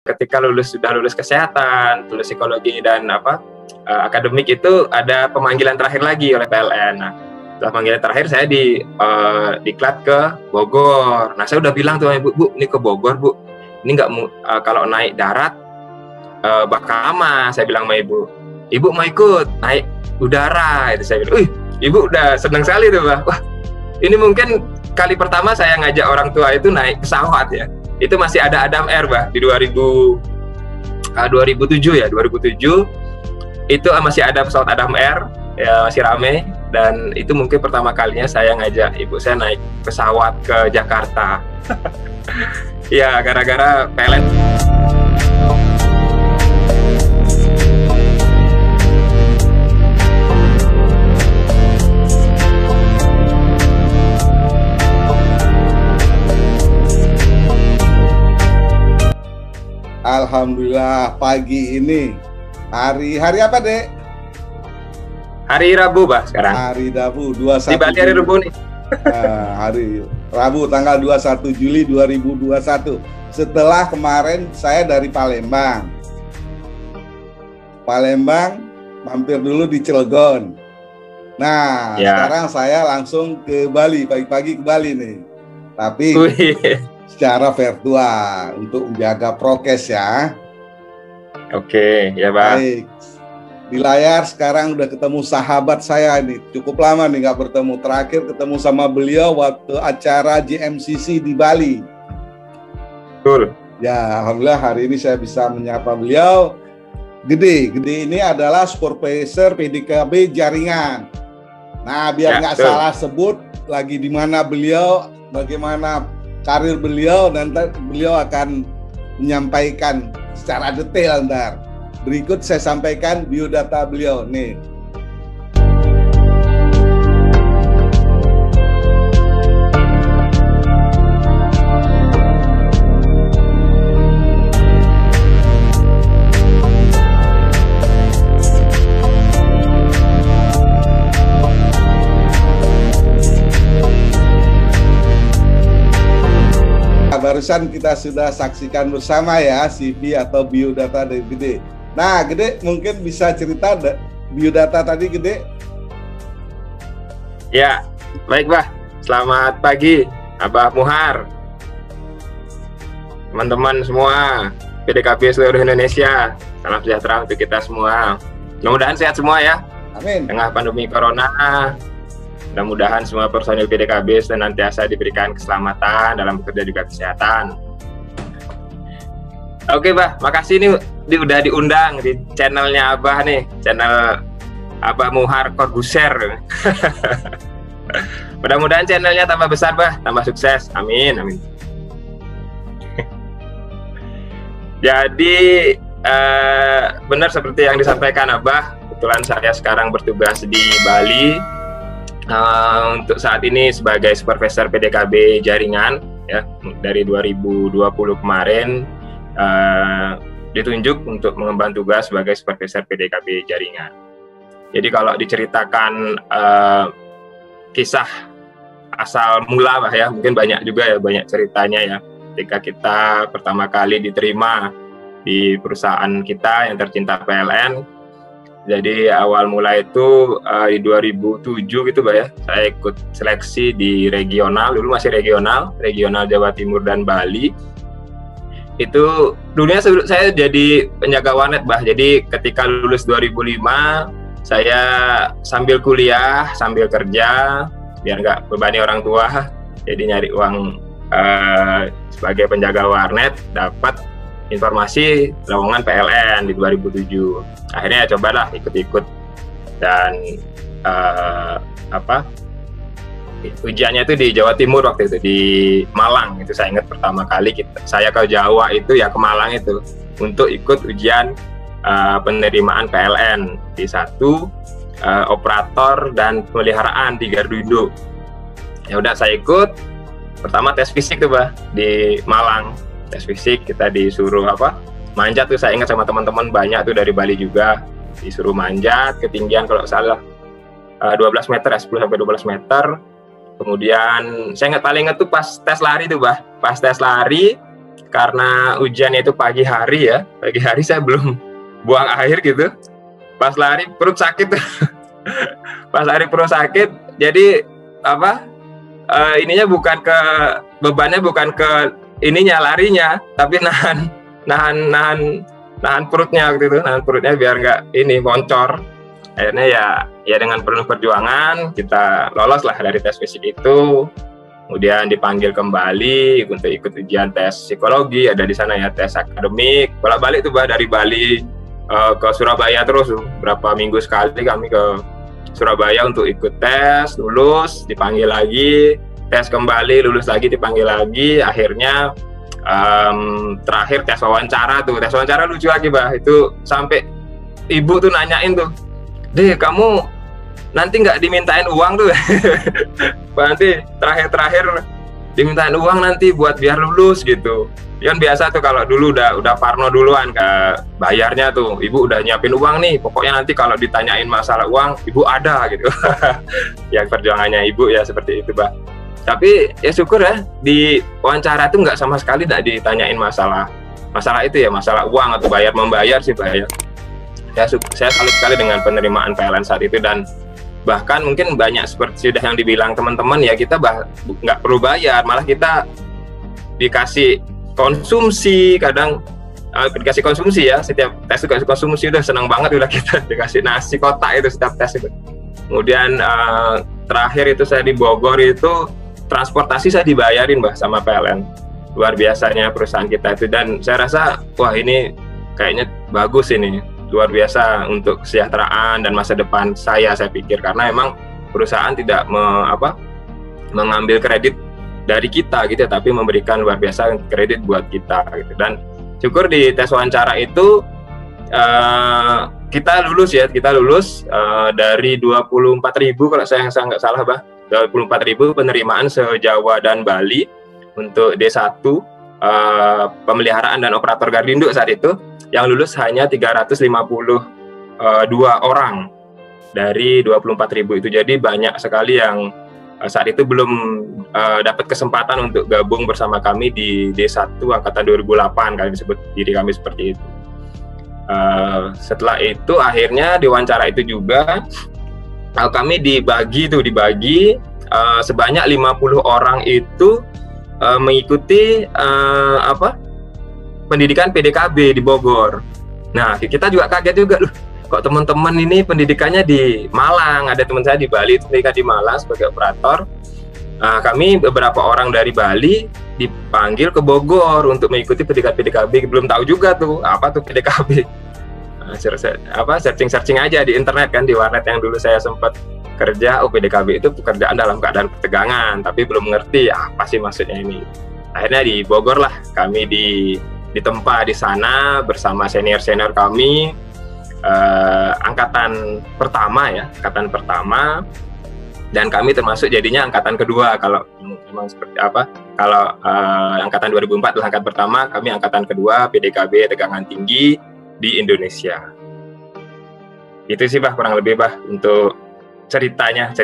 Ketika sudah lulus kesehatan, lulus psikologi dan akademik, itu ada pemanggilan terakhir lagi oleh PLN. Nah, setelah panggilan terakhir saya diklat ke Bogor. Nah, saya udah bilang tuh, Bu, ini ke Bogor, Bu. Ini nggak kalau naik darat bakal lama. Saya bilang sama Ibu mau ikut naik udara. Itu saya bilang, Ibu udah seneng sekali tuh, Bah. Wah, ini mungkin kali pertama saya ngajak orang tua itu naik pesawat ya. Itu masih ada Adam Air, Bah, di 2007 ya, 2007 itu masih ada pesawat Adam Air ya, masih rame, dan itu mungkin pertama kalinya saya ngajak ibu saya naik pesawat ke Jakarta. Ya, gara-gara PLN. Alhamdulillah, pagi ini hari apa, Dek? Hari Rabu, Bah, sekarang. Hari Rabu, 21 di Bali hari Rabu nih. Hari Rabu tanggal 21 Juli 2021. Setelah kemarin saya dari Palembang, mampir dulu di Cilegon. Nah, sekarang saya langsung ke Bali, pagi-pagi ke Bali nih. Tapi secara virtual untuk menjaga prokes ya. Oke, ya, Bang. Baik. Di layar sekarang udah ketemu sahabat saya ini. Cukup lama nih nggak bertemu. Terakhir ketemu sama beliau waktu acara JMCC di Bali. Betul. Ya, alhamdulillah hari ini saya bisa menyapa beliau. Gede ini adalah supervisor PDKB jaringan. Nah, biar nggak salah sebut lagi di mana beliau, bagaimana karir beliau, dan beliau akan menyampaikan secara detail ntar. Berikut saya sampaikan biodata beliau nih. Barusan kita sudah saksikan bersama ya CV atau biodata dari Gede. Nah, Gede mungkin bisa cerita biodata tadi, Gede. Ya, baik, Bah. Selamat pagi, Abah Muhar. Teman-teman semua, PDKB seluruh Indonesia. Salam sejahtera untuk kita semua. Mudah-mudahan sehat semua ya. Amin. Tengah pandemi Corona, mudah-mudahan semua personil PDKB senantiasa diberikan keselamatan dalam bekerja juga kesehatan. Oke, Bah, makasih nih udah diundang di channelnya Abah nih, channel Abah Muhar Corbuzier. Mudah-mudahan channelnya tambah besar, Bah, tambah sukses. Amin, amin. Jadi benar seperti yang disampaikan Abah, kebetulan saya sekarang bertugas di Bali. Untuk saat ini sebagai supervisor PDKB jaringan ya, dari 2020 kemarin ditunjuk untuk mengemban tugas sebagai supervisor PDKB jaringan. Jadi kalau diceritakan kisah asal mula, Bah, ya, mungkin banyak juga ya, banyak ceritanya ya. Ketika kita pertama kali diterima di perusahaan kita yang tercinta PLN. Jadi awal mula itu di 2007 gitu, Bah, ya. Saya ikut seleksi di regional, dulu masih regional Jawa Timur dan Bali. Itu dulunya saya jadi penjaga warnet, Bah. Jadi ketika lulus 2005, saya sambil kuliah, sambil kerja, biar nggak bebani orang tua. Jadi nyari uang sebagai penjaga warnet, dapat informasi lowongan PLN di 2007. Akhirnya ya cobalah ikut-ikut, dan ujiannya itu di Jawa Timur waktu itu, di Malang. Itu saya ingat pertama kali saya ke Jawa itu ya, ke Malang itu untuk ikut ujian penerimaan PLN di satu operator dan pemeliharaan di Garduindo. Ya udah, saya ikut. Pertama tes fisik tuh, Bah, di Malang. Tes fisik kita disuruh manjat tuh, saya ingat sama teman-teman banyak tuh dari Bali juga, disuruh manjat ketinggian kalau salah 12 meter ya, 10-12 meter. Kemudian saya paling ingat tuh pas tes lari tuh, Bah. Pas tes lari karena ujiannya itu pagi hari ya, pagi hari saya belum buang air gitu. Pas lari perut sakit. Pas lari perut sakit, jadi ininya bukan ke bebannya, bukan ke ininya larinya, tapi nahan perutnya gitu, nahan perutnya biar nggak ini boncor. Akhirnya ya dengan penuh perjuangan kita lolos lah dari tes fisik itu. Kemudian dipanggil kembali untuk ikut ujian tes psikologi, ada di sana ya, tes akademik. Bolak-balik tuh dari Bali ke Surabaya terus, berapa minggu sekali kami ke Surabaya untuk ikut tes, lulus, dipanggil lagi, tes kembali, lulus lagi, dipanggil lagi. Akhirnya terakhir tes wawancara tuh. Tes wawancara lucu lagi, Bah. Itu sampai ibu tuh nanyain tuh, "Deh, kamu nanti nggak dimintain uang tuh?" Nanti terakhir dimintain uang nanti buat biar lulus gitu. Kan biasa tuh kalau dulu udah parno duluan bayarnya tuh, ibu udah nyiapin uang nih, pokoknya nanti kalau ditanyain masalah uang ibu ada gitu. Yang perjuangannya ibu ya seperti itu, Bah. Tapi ya syukur ya, di wawancara itu nggak sama sekali nggak ditanyain masalah itu ya, masalah uang atau membayar sih bayar. Saya salut sekali dengan penerimaan PLN saat itu, dan bahkan mungkin banyak seperti sudah yang dibilang teman-teman ya, kita nggak perlu bayar, malah kita dikasih konsumsi, kadang dikasih konsumsi ya, setiap tes dikasih konsumsi, udah senang banget udah kita dikasih nasi kotak itu setiap tes itu. Kemudian terakhir itu saya di Bogor itu transportasi saya dibayarin, Bah, sama PLN. Luar biasanya perusahaan kita itu, dan saya rasa wah ini kayaknya bagus ini, luar biasa untuk kesejahteraan dan masa depan saya pikir, karena emang perusahaan tidak mengambil kredit dari kita gitu, tapi memberikan luar biasa kredit buat kita gitu. Dan syukur di tes wawancara itu kita lulus dari 24.000 kalau saya nggak salah, Bah, 24.000 penerimaan se-Jawa dan Bali untuk D1 pemeliharaan dan operator Gardindo saat itu. Yang lulus hanya 352 orang dari 24.000 itu. Jadi banyak sekali yang saat itu belum dapat kesempatan untuk gabung bersama kami di D1 angkatan 2008, kami disebut diri kami seperti itu. Setelah itu akhirnya di wawancara itu juga kami dibagi sebanyak 50 orang itu mengikuti pendidikan PDKB di Bogor. Nah, kita juga kaget juga, loh, kok teman-teman ini pendidikannya di Malang. Ada teman saya di Bali, pendidikan di Malang sebagai operator. Kami beberapa orang dari Bali dipanggil ke Bogor untuk mengikuti pendidikan PDKB. Belum tahu juga tuh apa tuh PDKB. Searching aja di internet kan, di warnet yang dulu saya sempat kerja. PDKB itu pekerjaan dalam keadaan ketegangan, tapi belum ngerti apa sih maksudnya ini. Akhirnya di Bogor lah kami ditempa di sana bersama senior kami, angkatan pertama, dan kami termasuk jadinya angkatan kedua. Kalau memang seperti apa, kalau angkatan 2004 adalah angkatan pertama, kami angkatan kedua PDKB tegangan tinggi di Indonesia. Itu sih, Bah, kurang lebih, Bah, untuk ceritanya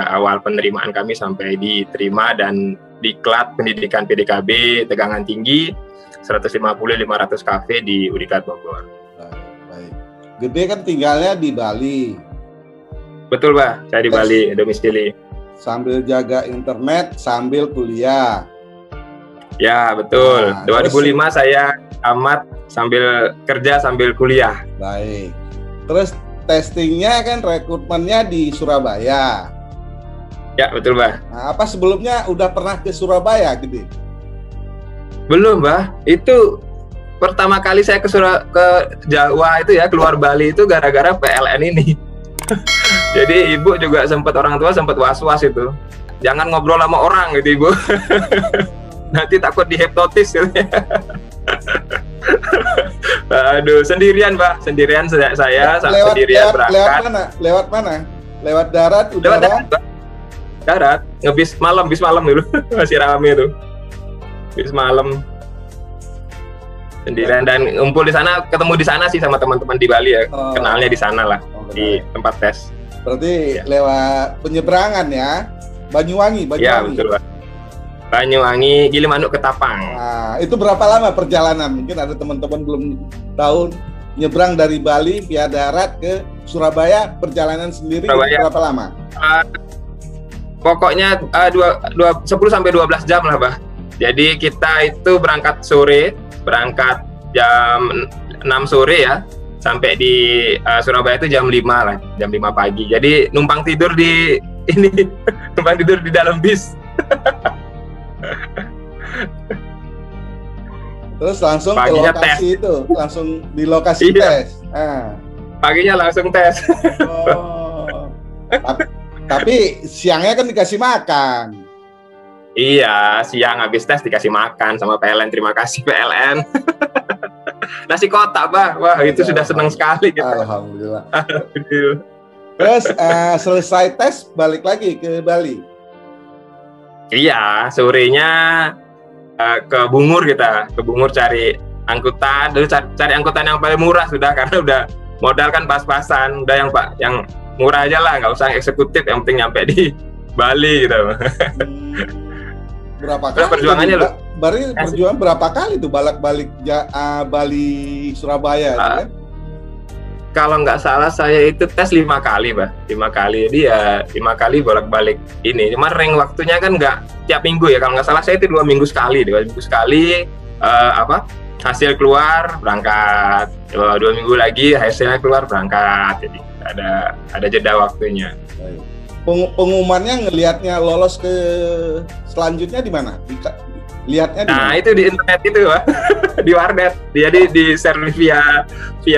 awal penerimaan kami sampai diterima dan diklat pendidikan PDKB tegangan tinggi 150-500 kafe di Unikat Bogor. Baik. Gede kan tinggalnya di Bali. Betul, Bah, saya di Bali domisili. Sambil jaga internet, sambil kuliah. Ya, betul. 2005 saya tamat sambil kerja sambil kuliah. Baik. Terus testingnya kan rekrutmennya di Surabaya. Ya, betul, Bah. Nah, apa sebelumnya udah pernah ke Surabaya, Gede? Belum, Bah. Itu pertama kali saya ke Jawa itu ya, keluar Bali itu gara-gara PLN ini. Jadi ibu juga orang tua sempat was-was itu. Jangan ngobrol sama orang gitu, Ibu. Nanti takut dihipnotis gitu. Aduh, sendirian, Bah. Sendirian saya sendirian berangkat. Lewat mana? Lewat darat, udara? Lewat darat. Bis malam dulu. Masih rame tuh. Bis malam. Sendirian dan ngumpul di sana, ketemu di sana sih sama teman-teman di Bali ya. Kenalnya di sana lah, di tempat tes. Berarti lewat penyeberangan ya? Banyuwangi. Ya, betul, Pak. Banyuwangi, Gilimanuk, Ketapang. Nah, itu berapa lama perjalanan? Mungkin ada teman-teman belum tahu, nyebrang dari Bali via darat ke Surabaya, perjalanan sendiri Surabaya. Berapa lama? Pokoknya 10 sampai 12 jam lah, Bah. Jadi kita itu berangkat jam 6 sore ya, sampai di Surabaya itu jam 5 lah, jam 5 pagi. Jadi numpang tidur di numpang tidur di dalam bis. Terus langsung paginya ke lokasi tes. Itu, langsung di lokasi tes. Paginya langsung tes. Oh. Tapi siangnya kan dikasih makan. Iya, siang habis tes dikasih makan sama PLN. Terima kasih PLN. Nasi kotak, Bah. Wah, itu sudah senang sekali gitu. Alhamdulillah. Terus selesai tes balik lagi ke Bali. Iya, sorenya ke Bungur kita. Ke Bungur cari angkutan. Dulu cari angkutan yang paling murah sudah, karena udah modal kan pas-pasan. Udah yang murah aja lah, nggak usah eksekutif. Yang penting nyampe di Bali gitu. Berapa kali? Perjuangannya loh. Berjuang berapa kali tuh balik Bali Surabaya? Kan? Kalau nggak salah saya itu tes 5 kali, Bah. 5 kali. Jadi ya 5 kali bolak-balik ini. Cuma ring waktunya kan nggak tiap minggu ya. Kalau nggak salah saya itu 2 minggu sekali. 2 minggu sekali hasil keluar berangkat. 2 minggu lagi hasilnya keluar berangkat. Jadi ada jeda waktunya. Pengumumannya ngelihatnya lolos ke selanjutnya di mana? Lihatnya di mana? Nah, itu di internet itu, Pak. Di warnet. Jadi di share via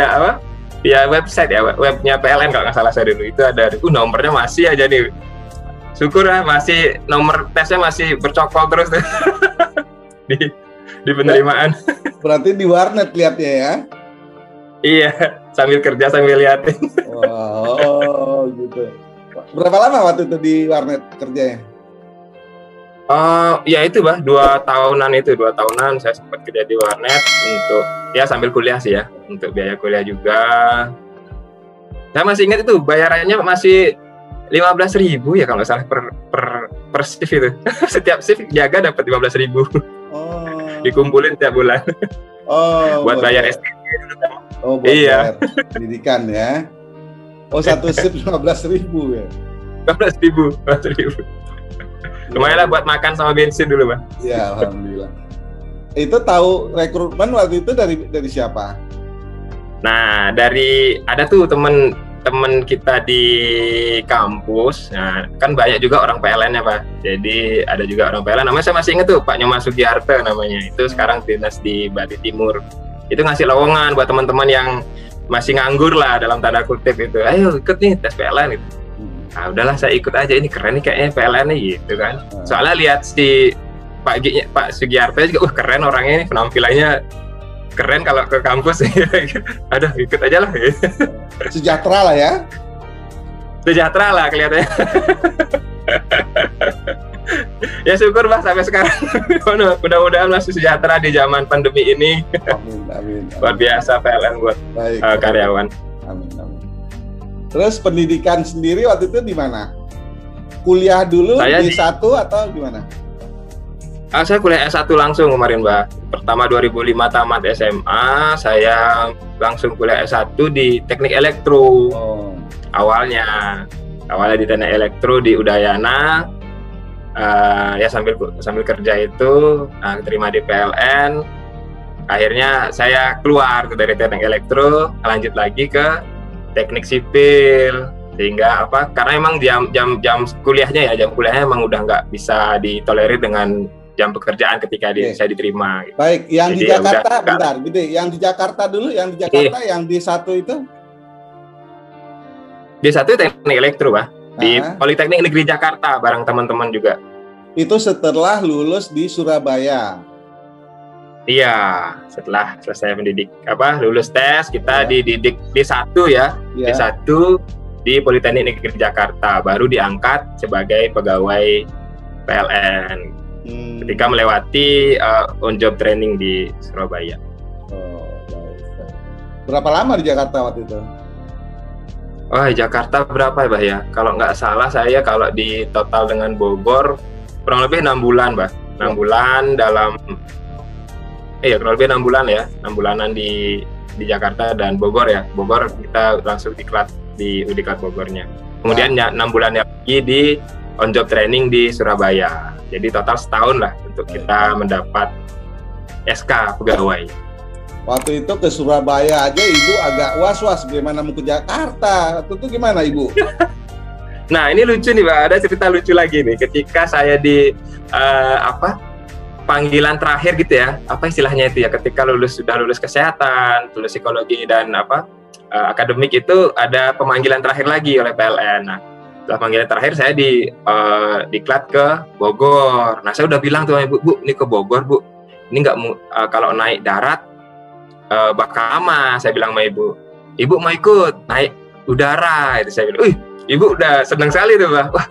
apa? Via website ya, webnya PLN kalau nggak salah saya dulu. Itu ada nomornya masih aja nih. Syukur ya, masih nomor tesnya masih bercokol terus di penerimaan. Berarti di warnet lihatnya ya? Iya, sambil kerja sambil liatin. Oh, gitu. Berapa lama waktu itu di warnet kerjanya? Ya itu, Bah, 2 tahunan saya sempat kerja di warnet untuk ya sambil kuliah sih ya, untuk biaya kuliah juga. Saya masih ingat itu bayarannya masih 15.000 ya kalau nggak salah per shift itu. Setiap shift jaga dapat 15.000. Oh. Dikumpulin tiap bulan. Oh. Buat bayar SPP. Oh, buat bayar pendidikan ya. Oh, satu shift 15.000 ya? 15.000. Lumayan lah buat makan sama bensin dulu, Bang. Ya, alhamdulillah. Itu tahu rekrutmen waktu itu dari siapa? Nah, ada tuh temen kita di kampus. Nah, kan banyak juga orang PLN ya, Pak. Jadi ada juga orang PLN. Namanya saya masih ingat tuh, Pak Nyoma Sugiharto namanya. Itu sekarang dinas di Bali Timur. Itu ngasih lowongan buat teman-teman yang masih nganggur lah dalam tanda kutip itu. Ayo ikut nih tes PLN gitu. Nah, udahlah saya ikut aja, ini keren nih kayaknya PLN nih gitu kan. Soalnya lihat si Pak Sugiharto juga, keren orangnya nih, penampilannya keren kalau ke kampus. Aduh, ikut aja lah. Sejahtera lah ya. Sejahtera lah kelihatannya. Ya syukur, Bah, sampai sekarang. Mudah-mudahan masih sejahtera di zaman pandemi ini. Amin. Luar biasa PLN buat karyawan. Amin. Terus pendidikan sendiri waktu itu di mana? Kuliah dulu di S1 atau gimana? Saya kuliah S1 langsung kemarin, Mbak. Pertama 2005 tamat SMA, saya langsung kuliah S1 di Teknik Elektro. Awalnya di Teknik Elektro di Udayana. Ya sambil kerja itu, terima di PLN. Akhirnya saya keluar dari Teknik Elektro, lanjut lagi ke Teknik Sipil, sehingga karena emang jam kuliahnya emang udah nggak bisa ditolerir dengan jam pekerjaan ketika saya diterima. Gitu. Baik, yang jadi di Jakarta, bentar, Gede. Yang di Jakarta dulu, yang di D1 itu? D1 Teknik Elektro, Pak. Di Politeknik Negeri Jakarta, bareng teman-teman juga. Itu setelah lulus di Surabaya. Iya, setelah selesai lulus tes, kita dididik D1 ya. D1 di Politeknik Negeri Jakarta, baru diangkat sebagai pegawai PLN. Ketika melewati on-job training di Surabaya. Baik. Berapa lama di Jakarta waktu itu? Jakarta berapa ya, Bah ya? Kalau nggak salah saya kalau di total dengan Bogor kurang lebih 6 bulan, Bah. 6 bulan dalam kurang lebih 6 bulan ya, 6 bulanan di Jakarta dan Bogor ya. Bogor kita langsung diklat di Udiklat Bogornya. Kemudian 6 bulan lagi di on job training di Surabaya. Jadi total setahun lah untuk kita mendapat SK pegawai. Waktu itu ke Surabaya aja Ibu agak was-was bagaimana mau ke Jakarta. Itu gimana Ibu? Nah ini lucu nih Pak, ada cerita lucu lagi nih. Ketika saya di panggilan terakhir gitu ya, apa istilahnya itu ya, ketika sudah lulus kesehatan, lulus psikologi dan akademik, itu ada pemanggilan terakhir lagi oleh PLN. Nah setelah panggilan terakhir saya diklat ke Bogor. Nah saya udah bilang tuh Bu, ini ke Bogor Bu, ini nggak kalau naik darat bakal lama. Saya bilang sama Ibu mau ikut naik udara. Itu saya bilang, Ibu udah seneng sekali tuh Pak. Wah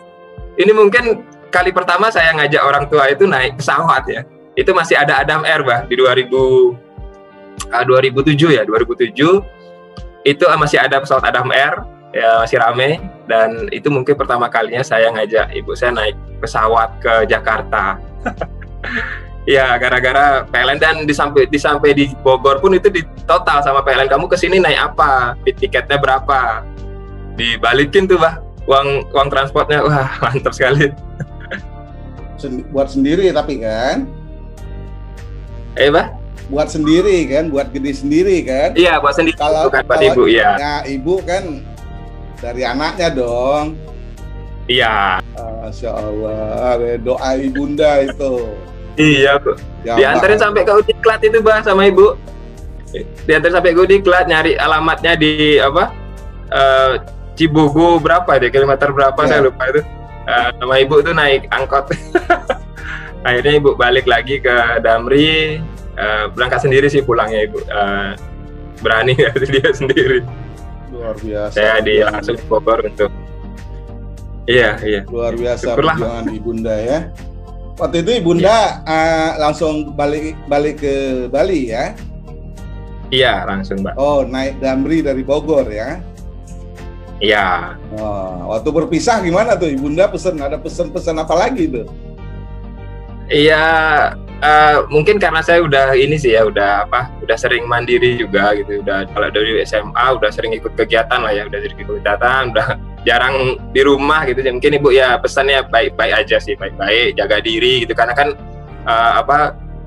ini mungkin kali pertama saya ngajak orang tua itu naik pesawat ya. Itu masih ada Adam Air Bah di 2007 ya, 2007 itu masih ada pesawat Adam Air ya, masih rame. Dan itu mungkin pertama kalinya saya ngajak ibu saya naik pesawat ke Jakarta. Ya gara-gara PLN, dan disampai di Bogor pun itu di total sama PLN, kamu kesini naik apa, tiketnya berapa, dibalikin tuh Bah uang transportnya. Wah mantap sekali. Buat sendiri tapi kan? Bah? Buat sendiri kan, buat gede sendiri kan? Iya, buat sendiri. Kalau Ibu ya. Nah, Ibu kan dari anaknya dong. Iya. Masya Allah, doa ibunda itu. Iya, Bu. Diantarin sampai ke Udiklat itu Bah sama Ibu. Diantarin sampai ke Udiklat, nyari alamatnya di Cibogo berapa deh, kilometer berapa saya lupa itu. Sama Ibu tuh naik angkot. Akhirnya Ibu balik lagi ke Damri, berangkat sendiri sih pulangnya Ibu. Berani dia sendiri. Luar biasa. Saya langsung ke Bogor untuk. Iya. Luar biasa Syukurlah. perjuangan ibunda ya. Waktu itu ibunda langsung balik ke Bali ya? Iya, langsung Mbak. Oh, naik Damri dari Bogor ya? Iya. Oh, waktu berpisah gimana tuh ibunda ada pesan apa lagi tuh? Iya, mungkin karena saya udah sering mandiri juga gitu. Udah kalau dari SMA udah sering ikut kegiatan lah ya, udah sering ikut kegiatan, udah jarang di rumah gitu. Mungkin Ibu ya pesannya baik-baik aja sih, baik-baik, jaga diri gitu. Karena kan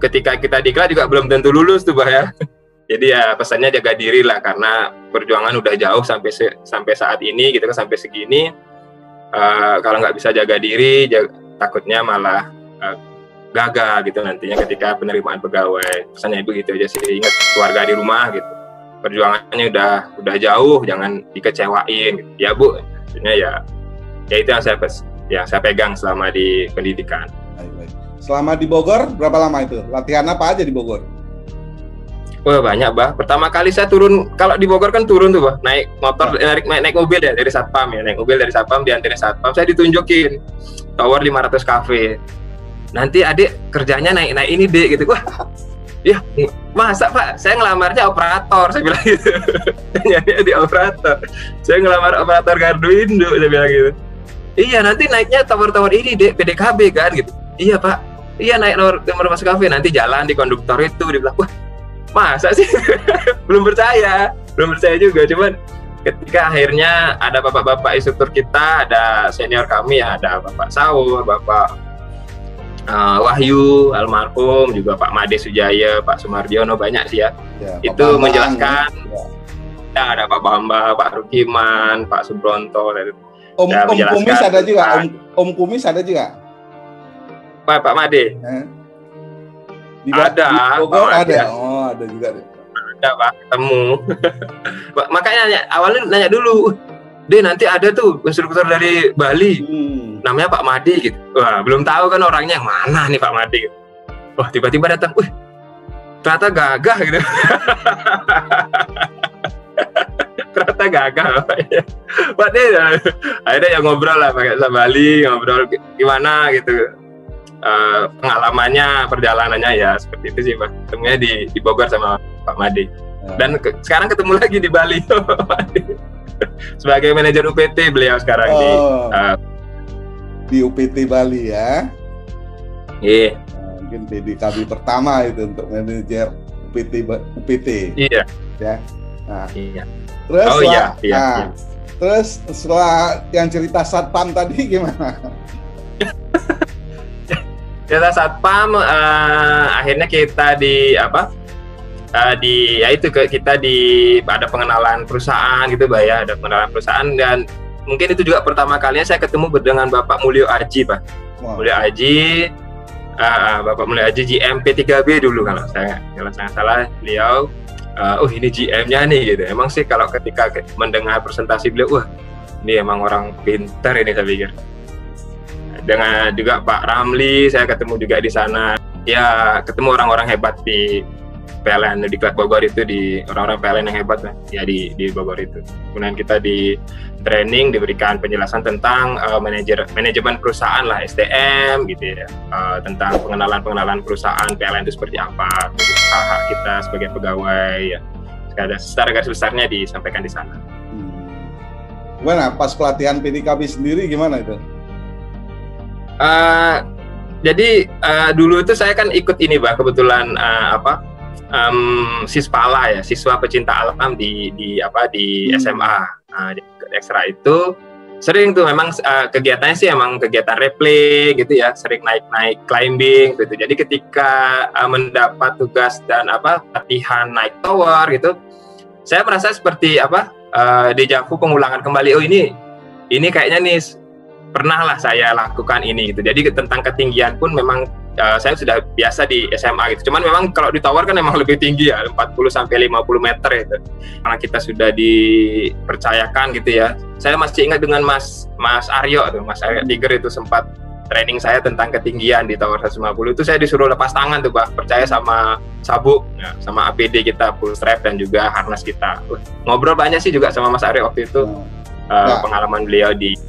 ketika kita diklat juga belum tentu lulus tuh Bah ya. Jadi ya pesannya jaga diri lah, karena perjuangan udah jauh sampai saat ini gitu kan, sampai segini. Kalau nggak bisa jaga diri, takutnya malah gagal gitu nantinya ketika penerimaan pegawai. Pesannya Ibu gitu aja sih, ingat keluarga di rumah gitu. Perjuangannya udah jauh, jangan dikecewain gitu. Ya Bu, maksudnya ya itu yang saya pegang selama di pendidikan. Baik. Selama di Bogor berapa lama itu? Latihan apa aja di Bogor? Wah banyak Bah. Pertama kali saya turun, kalau di Bogor kan turun tuh Bah, naik motor, naik mobil ya dari Satpam ya, naik mobil dari Satpam, diantarin Satpam, saya ditunjukin tower 500 cafe. Nanti adik kerjanya naik ini dek gitu. Wah, ya masa Pak? Saya ngelamarnya operator, saya bilang gitu. Jadi di operator. Saya ngelamar operator gardu induk, saya bilang gitu. Iya nanti naiknya tower ini dek, PDKB kan gitu. Iya Pak. Iya naik nomor masuk cafe, nanti jalan di konduktor itu. Dia bilang, wah masa sih? belum percaya juga. Cuman ketika akhirnya ada bapak-bapak instruktur kita, ada senior kami ya, ada Bapak Saur, Bapak Wahyu almarhum, juga Pak Made Sujaya, Pak Sumardiono, banyak sih ya. Itu Bambang, menjelaskan ya, ada Pak Bamba, Pak Rukiman, Pak Subronto, Om Kumis ada juga. Om Kumis ada juga. Pak Made. Di Bogor ada. Oh, ada juga deh. Ada Pak, ketemu. Makanya awalnya nanya dulu, deh nanti ada tuh instruktur dari Bali, namanya Pak Made gitu. Wah belum tahu kan orangnya yang mana nih Pak Made gitu. Wah tiba-tiba datang, wih ternyata gagah gitu. Ternyata gagah. Pak deh, akhirnya yang ngobrol lah pakai bahasa Bali, ngobrol gimana gitu. Pengalamannya, perjalanannya ya seperti itu sih Pak. Ketemunya di Bogor sama Pak Made. Dan sekarang ketemu lagi di Bali. Sebagai manajer UPT beliau sekarang di UPT Bali ya. Iya. mungkin PDKB pertama itu untuk manajer UPT. Iya. Ya. Nah, iya. Terus oh iya. Terus setelah yang cerita satpam tadi gimana? Cerita satpam akhirnya kita kita ada pengenalan perusahaan gitu, Pak ya, ada pengenalan perusahaan, dan mungkin itu juga pertama kalinya saya ketemu dengan Bapak Mulyo Aji, Pak. Wow. Mulyo Aji, Bapak Mulyo Aji GM P3B dulu kalau saya nggak salah, beliau ini GM-nya nih gitu. Emang sih kalau ketika mendengar presentasi beliau, wah ini emang orang pintar ini, saya pikir. Dengan juga Pak Ramli, saya ketemu juga di sana. Ya, ketemu orang-orang hebat di PLN, di Klub Bogor itu, di orang-orang PLN yang hebat ya di Bogor itu. Kemudian kita di training, diberikan penjelasan tentang manajemen perusahaan lah, SDM gitu ya, tentang pengenalan perusahaan PLN itu seperti apa, hak kita sebagai pegawai ya. Secara garis besarnya disampaikan di sana. Gimana pas pelatihan PDKB sendiri gimana itu? Jadi dulu itu saya kan ikut ini, Pak, kebetulan Sispala ya, siswa pecinta alam di SMA. Nah, di ekstra itu sering tuh memang kegiatannya sih emang kegiatan replik gitu ya, sering naik climbing gitu. Jadi ketika mendapat tugas dan latihan naik tower gitu, saya merasa seperti deja vu, pengulangan kembali. Oh ini kayaknya nih pernah lah saya lakukan ini gitu. Jadi tentang ketinggian pun memang saya sudah biasa di SMA gitu. Cuman memang kalau di tower kan memang lebih tinggi ya, 40 sampai 50 meter gitu. Karena kita sudah dipercayakan gitu ya. Saya masih ingat dengan Mas Aryo tuh, Mas Aryo Tiger itu sempat training saya tentang ketinggian di tower 150. Itu saya disuruh lepas tangan tuh, Pak. Percaya sama sabuk ya, sama APD kita, full strap dan juga harness kita. Ngobrol banyak sih juga sama Mas Aryo waktu itu. Pengalaman beliau di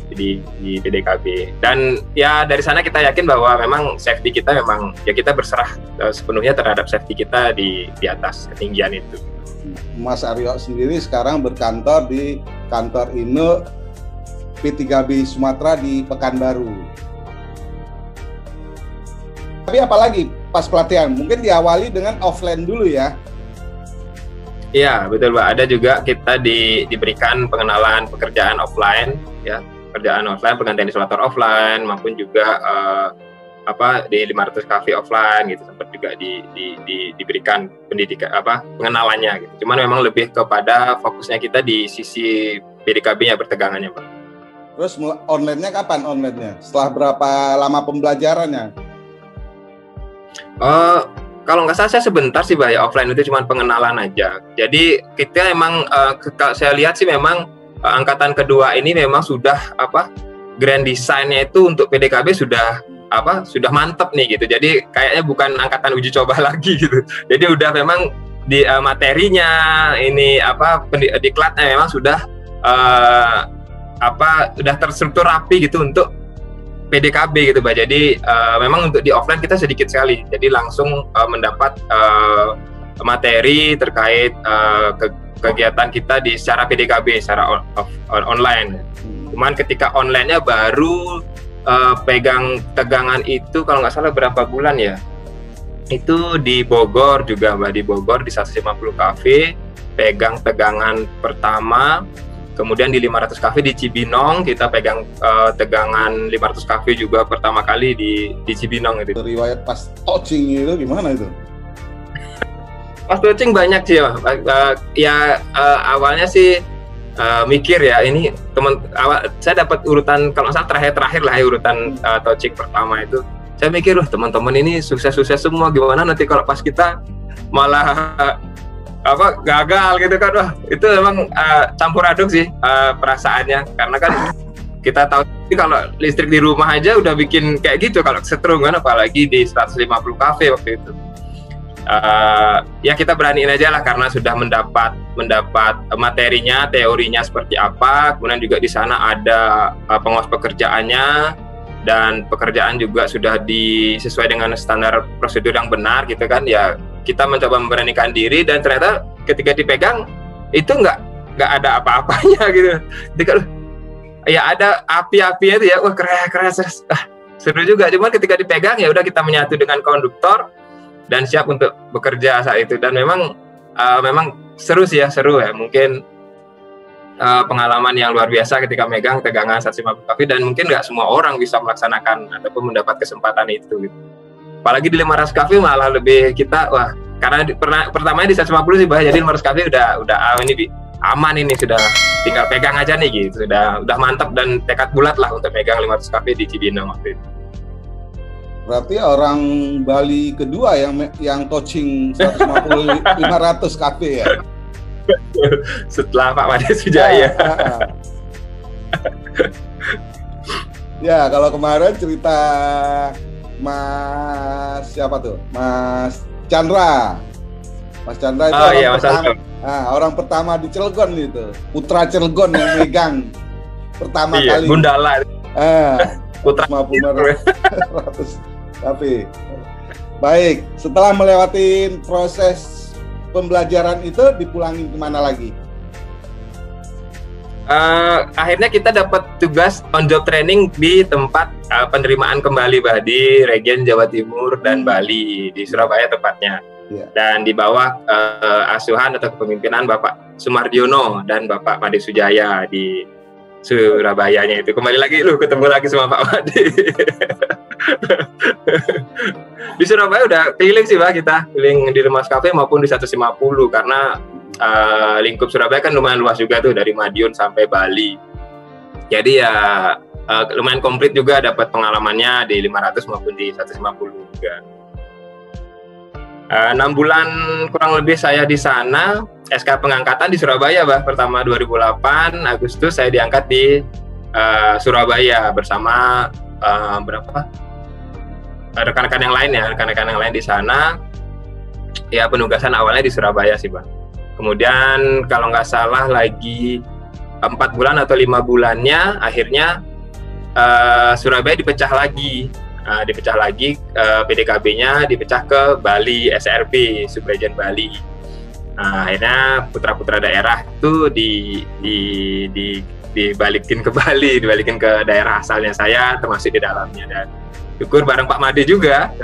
PDKB, dan ya dari sana kita yakin bahwa memang safety kita memang ya kita berserah sepenuhnya terhadap safety kita di atas ketinggian itu. Mas Aryo sendiri sekarang berkantor di kantor INE P3B Sumatera di Pekanbaru. Tapi apalagi pas pelatihan mungkin diawali dengan offline dulu ya. Iya, betul, Pak. Ada juga kita diberikan pengenalan pekerjaan offline ya, pekerjaan offline, penggantian isolator offline, maupun juga di 500 cafe offline gitu, sempat juga diberikan pendidikan pengenalannya gitu. Cuman memang lebih kepada fokusnya kita di sisi PDKB-nya, pertegangannya, Pak. Terus online-nya kapan online-nya? Setelah berapa lama pembelajarannya? Kalau nggak salah saya sebentar sih, Pak, ya, offline itu cuma pengenalan aja. Jadi kita emang saya lihat sih memang angkatan kedua ini memang sudah grand design-nya itu untuk PDKB sudah mantep nih gitu. Jadi kayaknya bukan angkatan uji coba lagi gitu. Jadi udah memang di materinya ini diklatnya memang sudah sudah terstruktur rapi gitu untuk PDKB gitu, Pak. Jadi memang untuk di offline kita sedikit sekali. Jadi langsung mendapat materi terkait kegiatan kita secara PDKB, secara online. Cuman ketika online-nya baru pegang tegangan itu kalau nggak salah berapa bulan ya? Itu di Bogor juga, Mbak, di Bogor di 150 cafe pegang tegangan pertama. Kemudian di 500 cafe di Cibinong kita pegang tegangan 500 cafe juga pertama kali di Cibinong itu. Riwayat pas touching itu gimana itu? Pas touching banyak sih ya. Awalnya sih mikir ya ini saya dapat urutan kalau nggak salah terakhir lah ya, urutan touching pertama itu. Saya mikir teman-teman ini sukses semua, gimana nanti kalau pas kita malah gagal gitu kan. Wah, itu memang campur aduk sih perasaannya, karena kan kita tahu kalau listrik di rumah aja udah bikin kayak gitu kalau setrum kan, apalagi di 150 cafe waktu itu. Ya kita beraniin aja lah, karena sudah mendapat materinya, teorinya seperti apa, kemudian juga di sana ada pengawas pekerjaannya, dan pekerjaan juga sudah sesuai dengan standar prosedur yang benar gitu kan. Ya kita mencoba memberanikan diri, dan ternyata ketika dipegang itu nggak ada apa-apanya gitu. Jadi ya ada api-apinya itu ya, wah keren. seru juga. Cuma ketika dipegang ya udah kita menyatu dengan konduktor dan siap untuk bekerja saat itu. Dan memang seru sih ya, seru ya. Mungkin pengalaman yang luar biasa ketika megang tegangan 150 kV, dan mungkin nggak semua orang bisa melaksanakan ataupun mendapat kesempatan itu gitu. Apalagi di 500 kV malah lebih kita karena pertamanya di 150 sih Bah, jadi 500 kV udah ini aman, ini sudah tinggal pegang aja nih gitu, udah mantap dan tekad bulat lah untuk megang 500 kV di Cibinong waktu itu. Berarti orang Bali kedua yang touching 150 500 kV ya. Setelah Pak Made Sujaya. Ya, kalau kemarin cerita Mas siapa tuh? Mas Chandra. Mas Chandra itu orang pertama di Cilegon itu. Putra Cilegon yang megang pertama kali. Gundala. Putra 100. Tapi baik, setelah melewati proses pembelajaran itu dipulangin kemana lagi? Akhirnya kita dapat tugas on job training di tempat penerimaan kembali Bah, di region Jawa Timur dan Bali, di Surabaya tepatnya. Dan di bawah asuhan atau kepemimpinan Bapak Sumardiono dan Bapak Made Sujaya di Surabayanya itu. Kembali lagi ketemu lagi sama Pak Made. Di Surabaya udah keliling sih Pak, kita keliling di Lemas Cafe maupun di 150 karena lingkup Surabaya kan lumayan luas juga tuh, dari Madiun sampai Bali. Jadi ya lumayan komplit juga, dapat pengalamannya di 500 maupun di 150 juga. 6 bulan kurang lebih saya di sana. SK pengangkatan di Surabaya Bah, pertama 2008 Agustus saya diangkat di Surabaya bersama rekan-rekan yang lain ya, rekan-rekan yang lain di sana. Ya penugasan awalnya di Surabaya sih Bang. Kemudian kalau nggak salah lagi 4 bulan atau 5 bulannya akhirnya Surabaya dipecah lagi. PDKB-nya dipecah ke Bali, SRB, Subregion Bali. Akhirnya putra-putra daerah itu dibalikin ke Bali, dibalikin ke daerah asalnya saya, termasuk di dalamnya. Dan syukur bareng Pak Made juga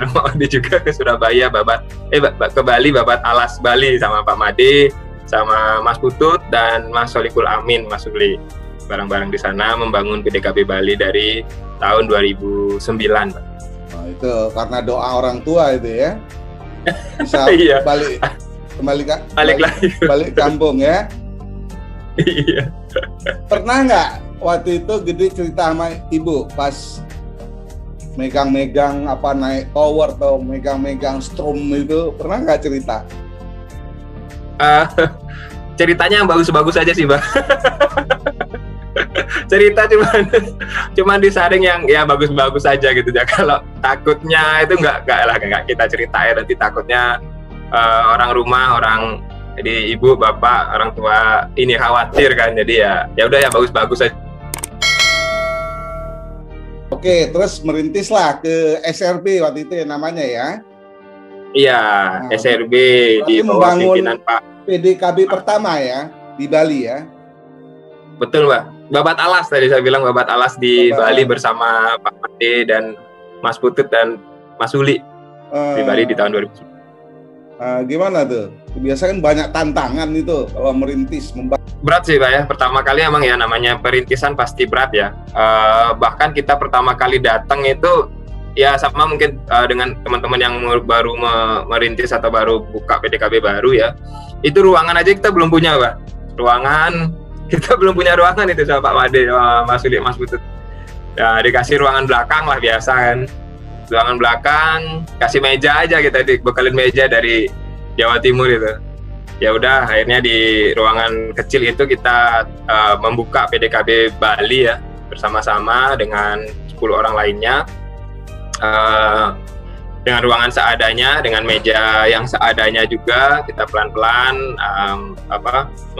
ke Surabaya, ke Bali, Babat Alas Bali sama Pak Made, sama Mas Putut dan Mas Solikul Amin, Mas Suli. Bareng-bareng di sana membangun PDKB Bali dari tahun 2009. Oh, itu karena doa orang tua itu ya. Bisa iya. balik kampung ya. Iya. Pernah nggak waktu itu Gede cerita sama ibu pas megang-megang naik tower atau megang-megang strom itu, pernah nggak cerita? Ceritanya yang bagus-bagus aja sih Bang. Cerita cuman disaring yang ya bagus-bagus aja gitu ya. Kalau takutnya itu nggak kita ceritain, nanti takutnya orang rumah, jadi ibu bapak orang tua ini khawatir kan, jadi ya udah ya bagus-bagus aja. Oke, terus merintislah ke SRB waktu itu ya namanya ya. Iya, SRB di bawah pimpinan Pak PDKB pertama ya di Bali ya. Betul Pak. Babat Alas tadi saya bilang, Babat Alas di Bali bersama Pak Made dan Mas Putut dan Mas Uli di Bali di tahun 2000. Gimana tuh? Biasanya kan banyak tantangan itu kalau merintis. Berat sih Pak ya. Pertama kali emang ya namanya perintisan pasti berat ya. Bahkan kita pertama kali datang itu ya sama mungkin dengan teman-teman yang baru merintis atau baru buka PDKB baru ya. Itu ruangan aja kita belum punya Pak. Kita belum punya ruangan itu sama Pak Made, Mas Uli, Mas Putut. Ya, dikasih ruangan belakang lah biasa kan. Ruangan belakang, kasih meja aja, kita dibekalin meja dari Jawa Timur itu. Ya udah, akhirnya di ruangan kecil itu kita membuka PDKB Bali ya, bersama-sama dengan 10 orang lainnya. Dengan ruangan seadanya, dengan meja yang seadanya juga, kita pelan-pelan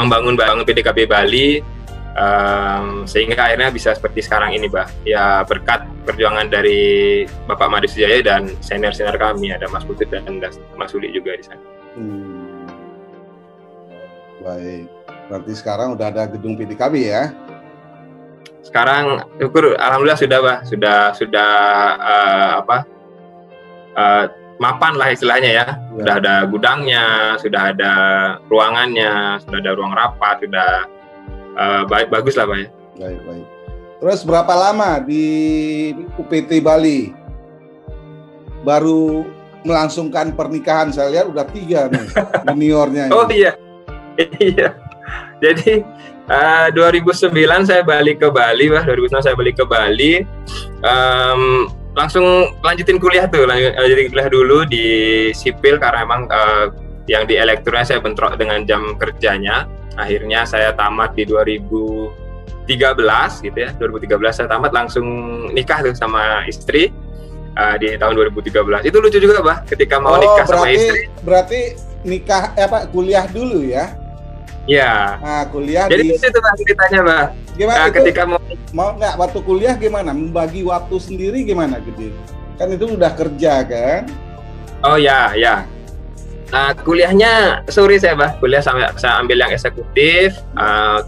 membangun PDKB Bali sehingga akhirnya bisa seperti sekarang ini, Bah. Ya berkat perjuangan dari Bapak Made Sujaya dan senior-senior kami, ada Mas Putut dan Mas Uli juga di sana. Baik, berarti sekarang udah ada gedung PDKB ya? sekarang syukur alhamdulillah sudah Bah, sudah mapan lah istilahnya ya. Sudah ada gudangnya, sudah ada ruangannya, sudah ada ruang rapat, sudah bagus lah Pak ya. Baik. Terus berapa lama di UPT Bali baru melangsungkan pernikahan? Saya lihat udah 3 nih juniornya. Oh iya. Jadi 2009 saya balik ke Bali, Bah. 2009 saya balik ke Bali. Langsung lanjutin kuliah dulu di sipil karena memang yang di elektronya saya bentrok dengan jam kerjanya. Akhirnya saya tamat di 2013 gitu ya. 2013 saya tamat, langsung nikah tuh sama istri di tahun 2013. Itu lucu juga Bah, ketika mau nikah sama istri. Berarti nikah kuliah dulu ya? Ya. Nah, kuliah jadi itu Bah ceritanya Bah. Gimana itu? Ketika mau nggak waktu kuliah gimana? Membagi waktu sendiri gimana Gede? Kan itu udah kerja kan? Oh ya. Kuliahnya sore saya Bah. Kuliah saya ambil yang eksekutif,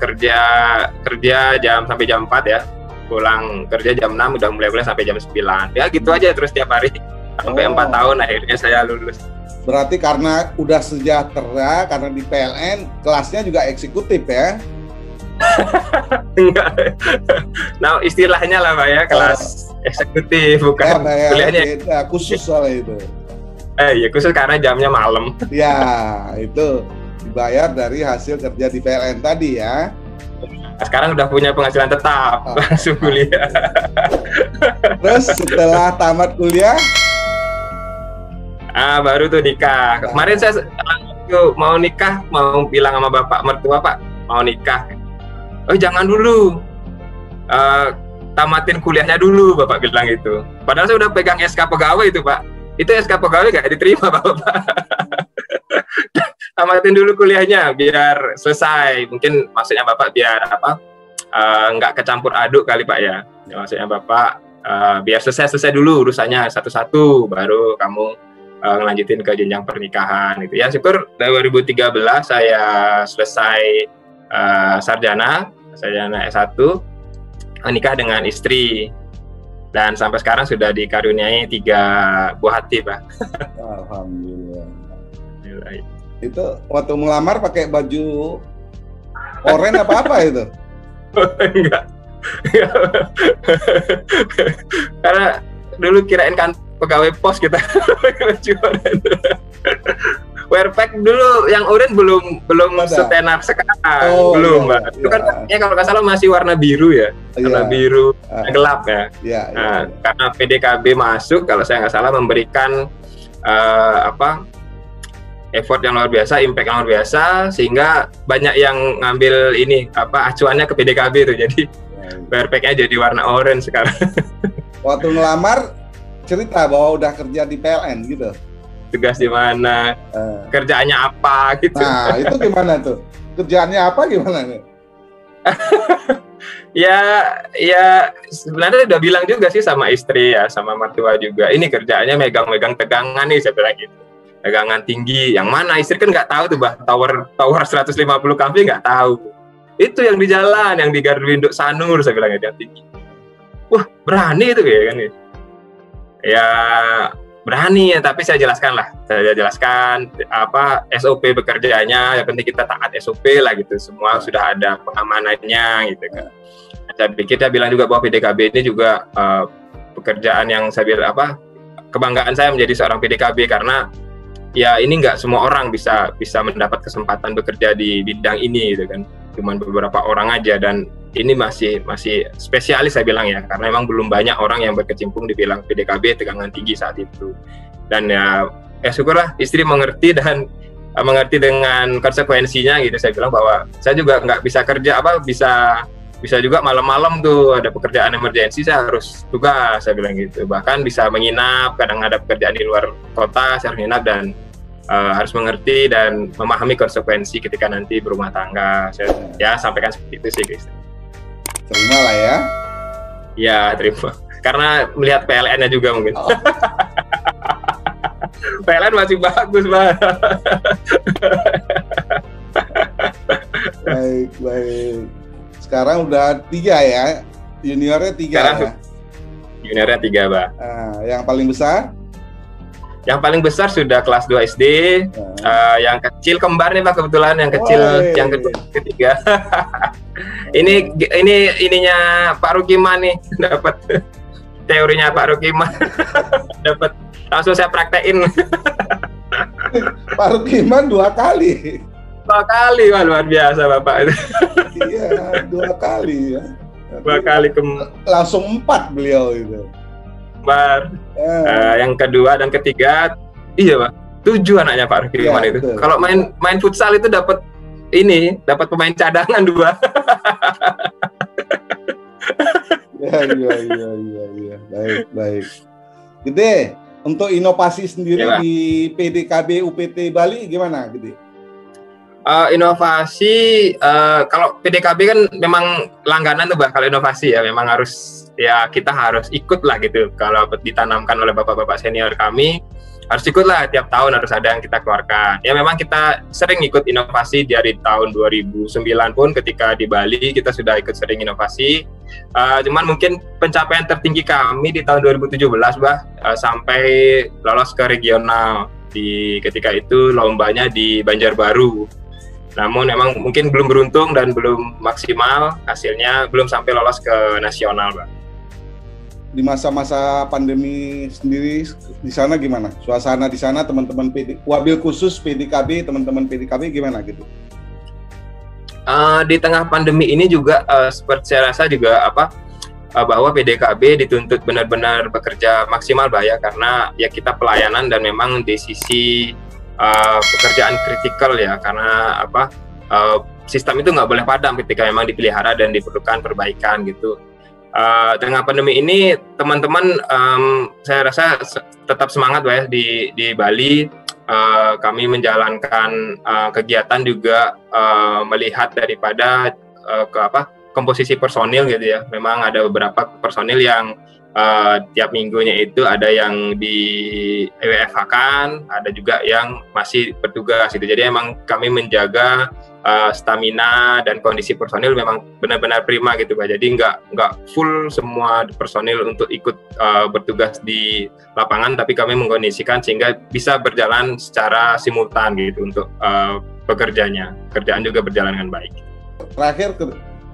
kerja jam sampai jam 4 ya. Pulang kerja jam 6, udah mulai sampai jam 9. Ya gitu aja terus tiap hari. Sampai 4 tahun akhirnya saya lulus. Berarti karena udah sejahtera, karena di PLN kelasnya juga eksekutif ya? Enggak. Nah istilahnya lah Pak ya, kelas eksekutif bukan kuliahnya. Khusus soalnya itu. Ya khusus karena jamnya malam. Ya itu dibayar dari hasil kerja di PLN tadi ya. Sekarang udah punya penghasilan tetap, langsung kuliah. Terus setelah tamat kuliah? Baru tuh nikah. Kemarin saya mau nikah, mau bilang sama bapak mertua Pak, mau nikah. Oh jangan dulu, tamatin kuliahnya dulu, bapak bilang gitu. Padahal saya udah pegang SK pegawai itu Pak. Itu SK pegawai gak diterima bapak. Tamatin dulu kuliahnya biar selesai. Mungkin maksudnya bapak biar nggak kecampur aduk kali Pak ya. Maksudnya bapak biar selesai dulu urusannya satu-satu, baru kamu ngelanjutin ke jenjang pernikahan gitu ya. Syukur 2013 saya selesai sarjana S1, menikah dengan istri, dan sampai sekarang sudah dikaruniai 3 buah hati Pak. Alhamdulillah. Itu waktu melamar pakai baju oranye apa itu? Enggak. Karena dulu kirain kan pegawai pos kita. Wearpack dulu yang oranye belum setenar sekarang. Belum Mbak. Itu kan ya kalau nggak salah masih warna biru ya. Warna biru gelap ya. Karena PDKB masuk, kalau saya nggak salah, memberikan effort yang luar biasa, impact yang luar biasa, sehingga banyak yang ngambil ini acuannya ke PDKB itu. Jadi wearpack-nya jadi warna orange sekarang. Waktu ngelamar cerita bahwa udah kerja di PLN gitu. Tugas di mana, kerjaannya apa gitu. Nah, itu gimana tuh? Kerjaannya apa gimana nih? ya sebenarnya udah bilang juga sih sama istri ya, sama mertua juga. Ini kerjaannya megang-megang tegangan nih, saya bilang gitu. Tegangan tinggi, yang mana istri kan nggak tahu tuh Bah, tower 150 kV nggak tahu. Itu yang di jalan, yang di Gardu Induk Sanur, saya bilang yang tinggi. Wah berani itu ya kan? Ya berani ya, tapi saya jelaskan SOP bekerjanya. Yang penting kita taat SOP lah gitu. Semua sudah ada pengamanannya gitu kan. Saya pikir dia bilang juga bahwa PDKB ini juga pekerjaan yang saya bilang kebanggaan saya menjadi seorang PDKB, karena ya ini nggak semua orang bisa mendapat kesempatan bekerja di bidang ini gitu kan. Cuman beberapa orang aja, dan ini masih spesialis saya bilang ya, karena memang belum banyak orang yang berkecimpung di bidang PDKB tegangan tinggi saat itu. Dan ya syukurlah istri mengerti dan mengerti dengan konsekuensinya gitu. Saya bilang bahwa saya juga nggak bisa kerja bisa juga malam-malam tuh ada pekerjaan emergensi, saya harus tugas, saya bilang gitu. Bahkan bisa menginap, kadang ada pekerjaan di luar kota, saya harus menginap, dan harus mengerti dan memahami konsekuensi ketika nanti berumah tangga. Saya ya sampaikan seperti itu sih guys. Terima lah ya. Ya terima, karena melihat PLN-nya juga mungkin. PLN masih bagus Pak. Baik. Sekarang udah 3 ya Juniornya 3 Sekarang ya? Juniornya 3, Bah. Yang paling besar? Yang paling besar sudah kelas 2 SD. Yang kecil kembar nih Pak, kebetulan yang kecil yang kedua, ketiga. ini ininya Pak Rukiman nih, dapat teorinya Pak Rukiman. Dapat langsung saya praktekin. Pak Rukiman 2 kali. 2 kali, Pak, luar biasa Bapak itu. Iya, 2 kali ya. 2 kali langsung 4 beliau itu. Kembar. Yang kedua dan ketiga, iya Pak, 7 anaknya Pak Rukiman itu. Betul. Kalau main futsal itu dapat pemain cadangan 2. Iya. Baik. Gede, untuk inovasi sendiri di PDKB UPT Bali gimana, Gede? Inovasi, kalau PDKB kan memang langganan tuh Bah, kalau inovasi ya memang harus, ya kita harus ikut lah gitu. Kalau ditanamkan oleh bapak-bapak senior kami, harus ikut lah, tiap tahun harus ada yang kita keluarkan. Ya memang kita sering ikut inovasi dari tahun 2009 pun ketika di Bali kita sudah ikut sering inovasi. Cuman mungkin pencapaian tertinggi kami di tahun 2017 Bah, sampai lolos ke regional. Ketika itu lombanya di Banjarbaru. Namun memang mungkin belum beruntung dan belum maksimal, hasilnya belum sampai lolos ke nasional, Pak. Di masa-masa pandemi sendiri di sana gimana? Suasana di sana teman-teman wabil khusus PDKB, teman-teman PDKB gimana gitu? Di tengah pandemi ini juga seperti saya rasa juga bahwa PDKB dituntut benar-benar bekerja maksimal, Pak, ya, karena ya kita pelayanan dan memang di sisi pekerjaan kritikal ya, karena sistem itu nggak boleh padam ketika memang dipelihara dan diperlukan perbaikan gitu. Tengah pandemi ini teman-teman saya rasa tetap semangat Pak, ya, di Bali. Kami menjalankan kegiatan juga melihat daripada komposisi personil gitu ya. Memang ada beberapa personil yang tiap minggunya itu ada yang di WFH-kan, ada juga yang masih bertugas gitu. Jadi emang kami menjaga stamina dan kondisi personil memang benar-benar prima gitu Pak. Jadi nggak full semua personil untuk ikut bertugas di lapangan, tapi kami mengkondisikan sehingga bisa berjalan secara simultan gitu untuk pekerjaan juga berjalan dengan baik. Terakhir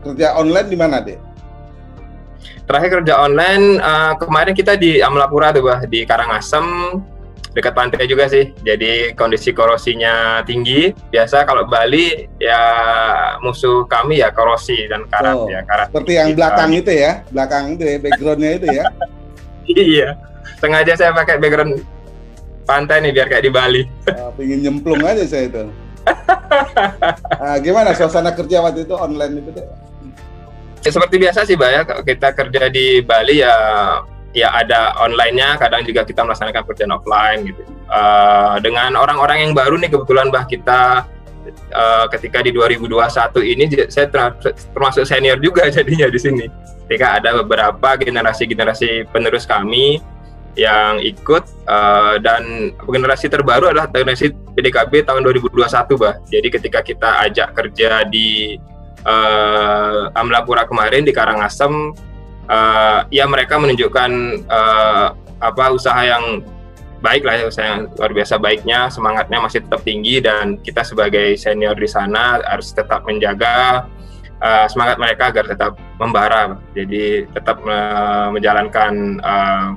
kerja online di mana, Dek? Terakhir kerja online kemarin kita di Amlapura tuh Bah, di Karangasem, dekat pantai juga sih. Jadi kondisi korosinya tinggi. Biasa kalau Bali ya musuh kami ya korosi dan karat ya. Karat. Seperti yang belakang itu ya, backgroundnya itu ya. Iya, sengaja saya pakai background pantai nih biar kayak di Bali. Pengen nyemplung aja saya itu. Gimana suasana kerja waktu itu online itu Dek? Ya, seperti biasa sih Mbak ya, kita kerja di Bali ya ada online-nya, kadang juga kita melaksanakan pekerjaan offline gitu. Dengan orang-orang yang baru nih kebetulan Mbak, kita ketika di 2021 ini saya termasuk senior juga jadinya di sini. Ketika ada beberapa generasi penerus kami yang ikut, dan generasi terbaru adalah generasi PDKB tahun 2021 Mbak. Jadi ketika kita ajak kerja di Amlapura kemarin di Karangasem, ya mereka menunjukkan usaha yang baik lah, ya, usaha yang luar biasa baiknya, semangatnya masih tetap tinggi, dan kita sebagai senior di sana harus tetap menjaga semangat mereka agar tetap membara. Jadi tetap menjalankan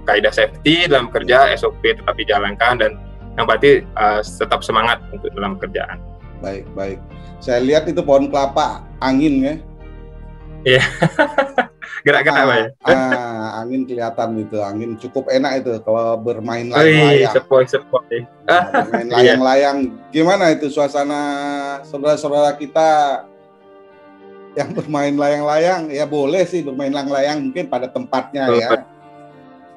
kaidah safety dalam kerja, SOP tetap dijalankan, dan yang pasti tetap semangat untuk dalam kerjaan. Baik. Saya lihat itu pohon kelapa angin ya. Iya. Gerak-gerak Pak ya. Angin kelihatan gitu. Angin cukup enak itu kalau bermain layang-layang. Sepoi. Bermain layang-layang. Gimana itu suasana saudara-saudara kita yang bermain layang-layang? Ya boleh sih bermain layang-layang mungkin pada tempatnya ya.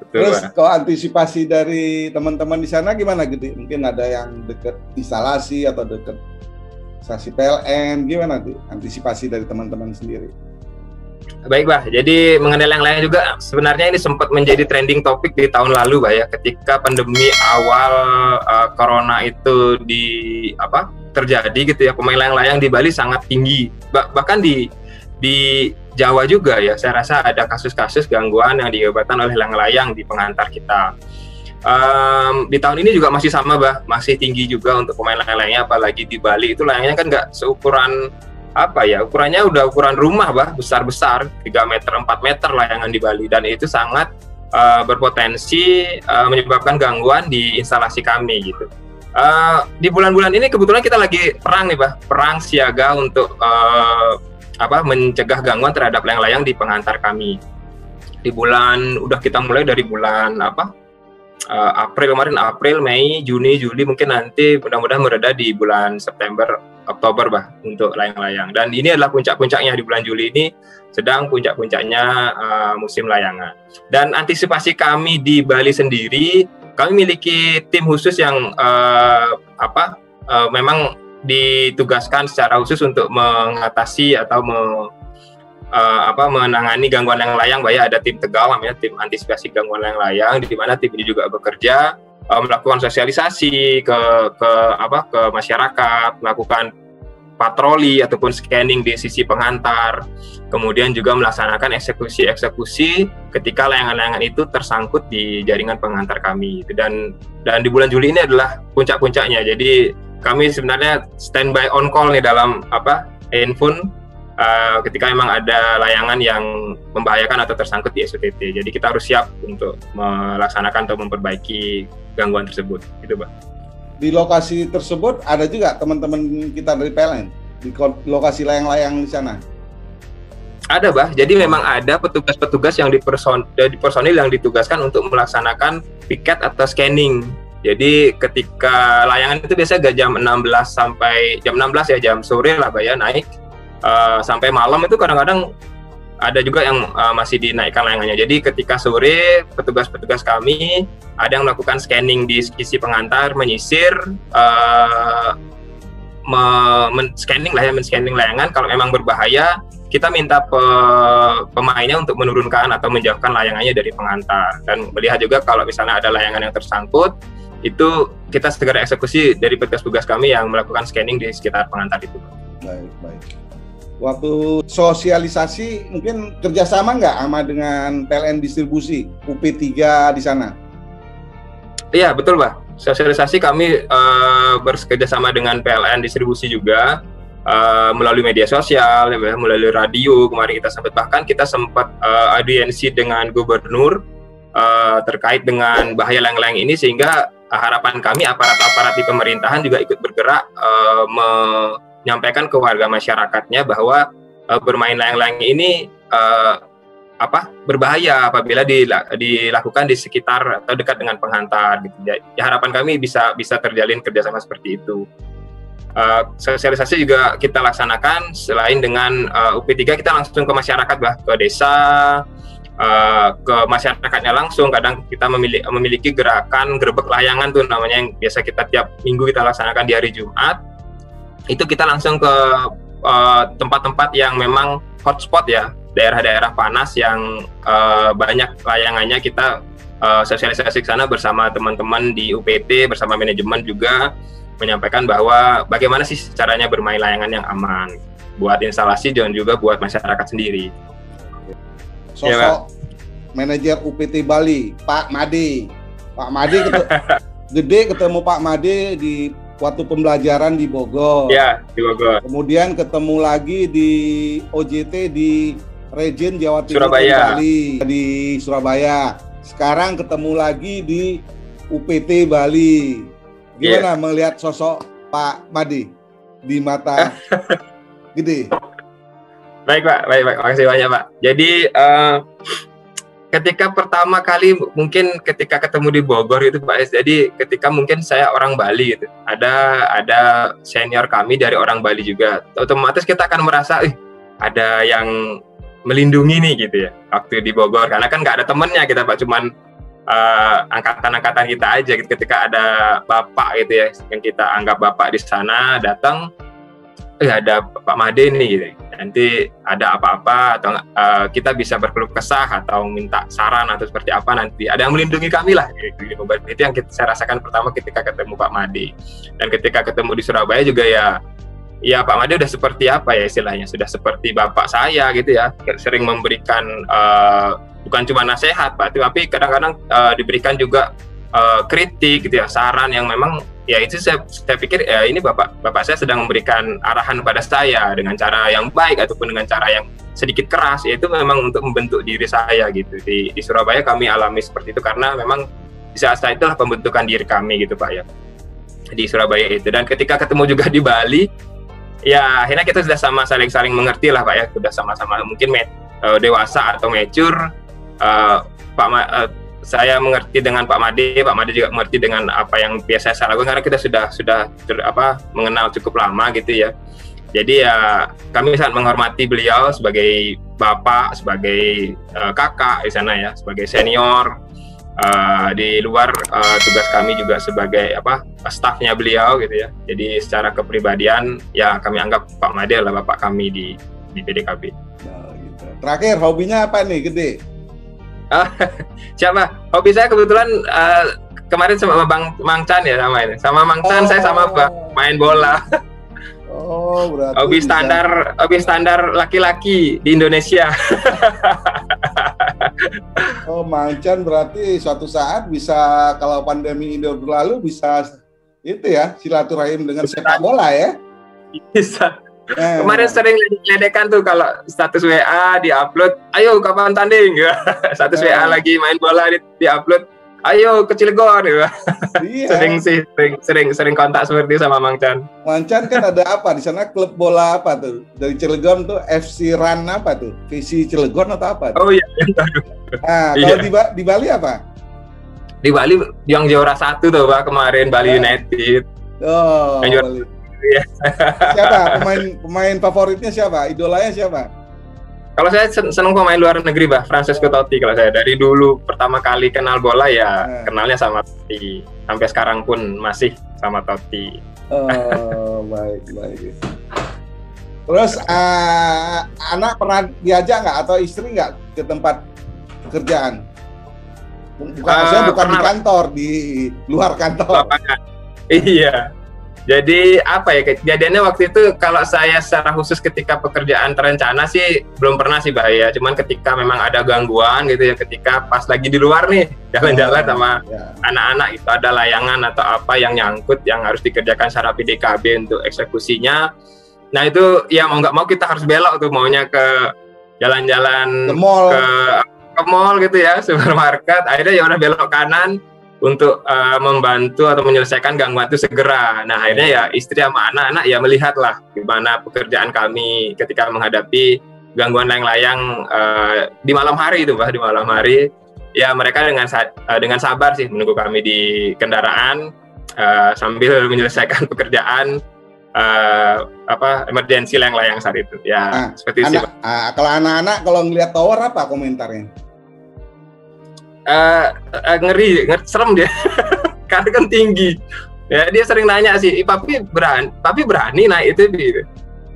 Betul, terus kalau antisipasi dari teman-teman di sana gimana gitu? Mungkin ada yang dekat instalasi atau dekat stasiun PLN, gimana tuh antisipasi dari teman-teman sendiri? Baik Bah, jadi mengenai layang-layang juga sebenarnya ini sempat menjadi trending topik di tahun lalu Bah ya, ketika pandemi awal corona itu terjadi gitu ya, pemain layang-layang di Bali sangat tinggi. Bahkan di Jawa juga ya, saya rasa ada kasus-kasus gangguan yang diakibatkan oleh layang-layang di pengantar kita. Di tahun ini juga masih sama, Bah, masih tinggi juga untuk pemain layang-layangnya, apalagi di Bali itu layangnya kan nggak seukuran apa ya, ukurannya udah ukuran rumah, Bah, besar-besar, 3 meter, 4 meter layangan di Bali, dan itu sangat berpotensi menyebabkan gangguan di instalasi kami gitu. Di bulan-bulan ini kebetulan kita lagi perang nih, Bah, perang siaga untuk mencegah gangguan terhadap layang-layang di pengantar kami. Di bulan, udah kita mulai dari bulan April kemarin, April, Mei, Juni, Juli, mungkin nanti mudah-mudahan mereda di bulan September, Oktober, Bah, untuk layang-layang. Dan ini adalah puncak-puncaknya di bulan Juli ini, sedang puncak-puncaknya musim layangan. Dan antisipasi kami di Bali sendiri, kami memiliki tim khusus yang memang ditugaskan secara khusus untuk mengatasi atau menangani gangguan layang-layang. Bahaya ada tim Tegal namanya, tim antisipasi gangguan layang-layang, di mana tim ini juga bekerja melakukan sosialisasi ke masyarakat, melakukan patroli ataupun scanning di sisi pengantar, kemudian juga melaksanakan eksekusi ketika layangan-layangan itu tersangkut di jaringan pengantar kami. Dan di bulan Juli ini adalah puncak-puncaknya. Jadi kami sebenarnya standby on call nih dalam handphone ketika memang ada layangan yang membahayakan atau tersangkut di SUTT. Jadi kita harus siap untuk melaksanakan atau memperbaiki gangguan tersebut. Gitu, Pak. Di lokasi tersebut ada juga teman-teman kita dari PLN di lokasi layang-layang di sana. Ada, Bah. Jadi memang ada petugas-petugas yang personil yang ditugaskan untuk melaksanakan piket atau scanning. Jadi ketika layangan itu biasanya jam 16 sampai jam 16 ya, jam sore lah, Bah, ya, naik sampai malam itu kadang-kadang ada juga yang masih dinaikkan layangannya. Jadi ketika sore petugas-petugas kami ada yang melakukan scanning di sisi pengantar, menyisir, men-scanning layangan. Kalau memang berbahaya, kita minta pemainnya untuk menurunkan atau menjauhkan layangannya dari pengantar. Dan melihat juga kalau misalnya ada layangan yang tersangkut, itu kita segera eksekusi dari petugas-petugas kami yang melakukan scanning di sekitar pengantar itu. Baik. Waktu sosialisasi mungkin kerjasama nggak sama dengan PLN distribusi UP3 di sana? Iya, betul, Pak. Sosialisasi kami bekerjasama dengan PLN distribusi juga melalui media sosial, melalui radio. Kemarin kita sempat audiensi dengan gubernur terkait dengan bahaya layang-layang ini, sehingga harapan kami aparat-aparat di pemerintahan juga ikut bergerak menyampaikan ke warga masyarakatnya bahwa bermain layang-layang ini berbahaya apabila dilakukan di sekitar atau dekat dengan pengantar gitu. Ya, harapan kami bisa terjalin kerjasama seperti itu. Sosialisasi juga kita laksanakan selain dengan UP3, kita langsung ke masyarakat, Bah, ke desa, ke masyarakatnya langsung. Kadang kita memiliki gerakan gerbek layangan tuh namanya, yang biasa kita tiap minggu kita laksanakan di hari Jumat. Itu kita langsung ke tempat-tempat yang memang hotspot ya, daerah-daerah panas yang banyak layangannya. Kita sosialisasi ke sana bersama teman-teman di UPT, bersama manajemen juga, menyampaikan bahwa bagaimana sih caranya bermain layangan yang aman buat instalasi dan juga buat masyarakat sendiri. Sosok manajer UPT Bali, Pak Made. Pak Made gede ketemu Pak Made di waktu pembelajaran di Bogor. Ya, di Bogor. Kemudian ketemu lagi di OJT di Region Jawa Timur, Surabaya. Bali, di Surabaya. Sekarang ketemu lagi di UPT Bali. Gimana melihat sosok Pak Made di mata gede? Baik, Pak. Makasih banyak, Pak. Jadi ketika pertama kali mungkin ketika ketemu di Bogor itu, Pak, jadi ketika mungkin saya orang Bali gitu, ada senior kami dari orang Bali juga, otomatis kita akan merasa ada yang melindungi nih gitu ya waktu di Bogor, karena kan nggak ada temennya kita, Pak, cuman angkatan-angkatan kita aja gitu. Ketika ada bapak gitu ya yang kita anggap bapak di sana datang, ada Pak Made nih gitu. Nanti ada apa-apa atau kita bisa berkeluh kesah atau minta saran atau seperti apa, nanti ada yang melindungi kami lah gitu. Itu yang saya rasakan pertama ketika ketemu Pak Made. Dan ketika ketemu di Surabaya juga ya ya Pak Made udah seperti apa ya istilahnya, sudah seperti bapak saya gitu ya, sering memberikan bukan cuma nasihat Pak, tapi kadang-kadang diberikan juga kritik gitu ya, saran yang memang ya itu saya pikir ya ini bapak saya sedang memberikan arahan pada saya dengan cara yang baik ataupun dengan cara yang sedikit keras, yaitu memang untuk membentuk diri saya gitu. Di Surabaya kami alami seperti itu karena memang di saat itulah pembentukan diri kami gitu Pak ya, di Surabaya itu. Dan ketika ketemu juga di Bali, ya akhirnya kita sudah saling mengerti lah Pak ya, sudah sama-sama mungkin dewasa atau mature. Saya mengerti dengan Pak Made juga mengerti dengan apa yang biasa saya lakukan karena kita sudah mengenal cukup lama gitu ya. Jadi ya kami sangat menghormati beliau sebagai bapak, sebagai kakak di sana ya, sebagai senior. Di luar tugas kami juga sebagai stafnya beliau gitu ya. Jadi secara kepribadian ya kami anggap Pak Made adalah bapak kami di PDKB. Nah, gitu. Terakhir hobinya apa nih Gede? Siapa? Hobi saya kebetulan kemarin sama Mang Chan ya, sama Mang Chan saya sama main bola. Oh, berarti hobi standar laki-laki di Indonesia. Oh, Mang Chan berarti suatu saat bisa, kalau pandemi ini berlalu, bisa itu ya, silaturahim dengan sepak bola ya? Bisa. Kemarin sering ledekan tuh kalau status WA di-upload, ayo kapan tanding? Status WA lagi main bola di-upload, ayo ke Cilegon. Iya. sering kontak seperti sama Mang Chan. Mang Chan kan ada apa di sana, klub bola apa tuh? Dari Cilegon tuh FC Run apa tuh? Visi Cilegon atau apa tuh? Oh iya. Nah, kalau di Bali apa? Di Bali yang juara 1 tuh Pak kemarin, Bali United. Oh, yang juara Bali. Siapa pemain favoritnya, siapa idolanya siapa? Kalau saya seneng pemain luar negeri Bah, Francesco Totti. Kalau saya dari dulu pertama kali kenal bola ya kenalnya sama Totti, sampai sekarang pun masih sama Totti. Oh, baik. Terus anak pernah diajak nggak atau istri nggak ke tempat pekerjaan? Maksudnya bukan di kantor, di luar kantor. Iya. Jadi apa ya, kejadiannya waktu itu kalau saya secara khusus ketika pekerjaan terencana sih belum pernah sih Mbak ya, cuman ketika memang ada gangguan gitu ya, ketika pas lagi di luar nih jalan-jalan sama anak-anak itu ada layangan atau apa yang nyangkut yang harus dikerjakan secara PDKB untuk eksekusinya. Nah itu ya mau nggak mau kita harus belok tuh, maunya ke jalan-jalan ke mall gitu ya, supermarket, akhirnya ya udah belok kanan untuk membantu atau menyelesaikan gangguan itu segera. Nah akhirnya ya istri sama anak-anak ya melihatlah gimana pekerjaan kami ketika menghadapi gangguan layang-layang di malam hari itu Mbak, di malam hari. Ya mereka dengan sabar sih menunggu kami di kendaraan sambil menyelesaikan pekerjaan emergensi layang-layang saat itu. Ya seperti itu. Kalau anak-anak kalau ngelihat tower apa komentarnya? Ngeri, serem dia karena kan tinggi ya. Dia sering nanya sih, papi berani naik itu gitu.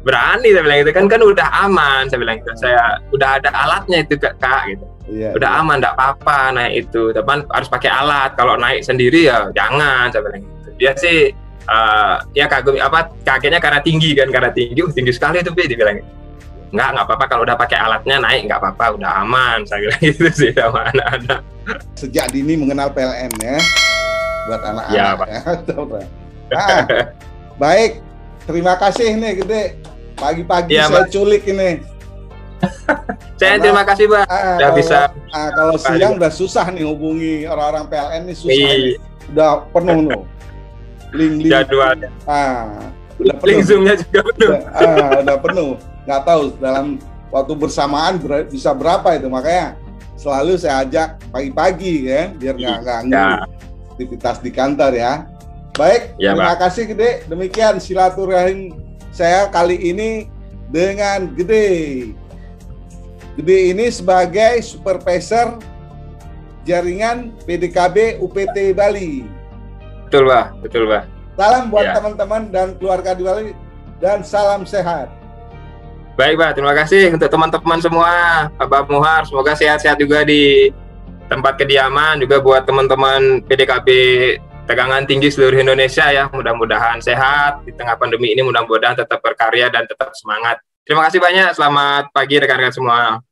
Berani saya bilang itu kan udah aman, saya bilang gitu. Saya udah ada alatnya itu kak gitu. Udah aman, enggak apa-apa naik itu, tapi harus pakai alat. Kalau naik sendiri ya jangan, saya bilang gitu. Dia sih ya kagum kagetnya karena tinggi tinggi sekali itu dia bilang gitu. Nggak apa-apa kalau udah pakai alatnya naik, nggak apa-apa, udah aman, saya bilang gitu sih sama anak-anak. Sejak dini mengenal PLN ya, buat anak-anak ya, Pak. Baik, terima kasih nih Gede, pagi-pagi saya culik ini. Saya terima kasih Pak, udah bisa. Kalau siang udah susah nih hubungi orang-orang PLN nih, susah nih. Udah penuh nih, link jadwalnya. Udah penuh. Link Zoom-nya juga penuh. Udah penuh. Nggak tahu dalam waktu bersamaan bisa berapa itu, makanya selalu saya ajak pagi-pagi ya, biar nggak ganggu aktivitas di kantor ya. Baik, terima kasih Gede. Demikian silaturahim saya kali ini dengan Gede. Gede ini sebagai supervisor jaringan PDKB UPT Bali. Betul Pak. Salam buat teman-teman dan keluarga di Bali dan salam sehat. Baik Pak, terima kasih untuk teman-teman semua, Pak Muhar, semoga sehat-sehat juga di tempat kediaman, juga buat teman-teman PDKB tegangan tinggi seluruh Indonesia ya. Mudah-mudahan sehat di tengah pandemi ini, mudah-mudahan tetap berkarya dan tetap semangat. Terima kasih banyak. Selamat pagi rekan-rekan semua.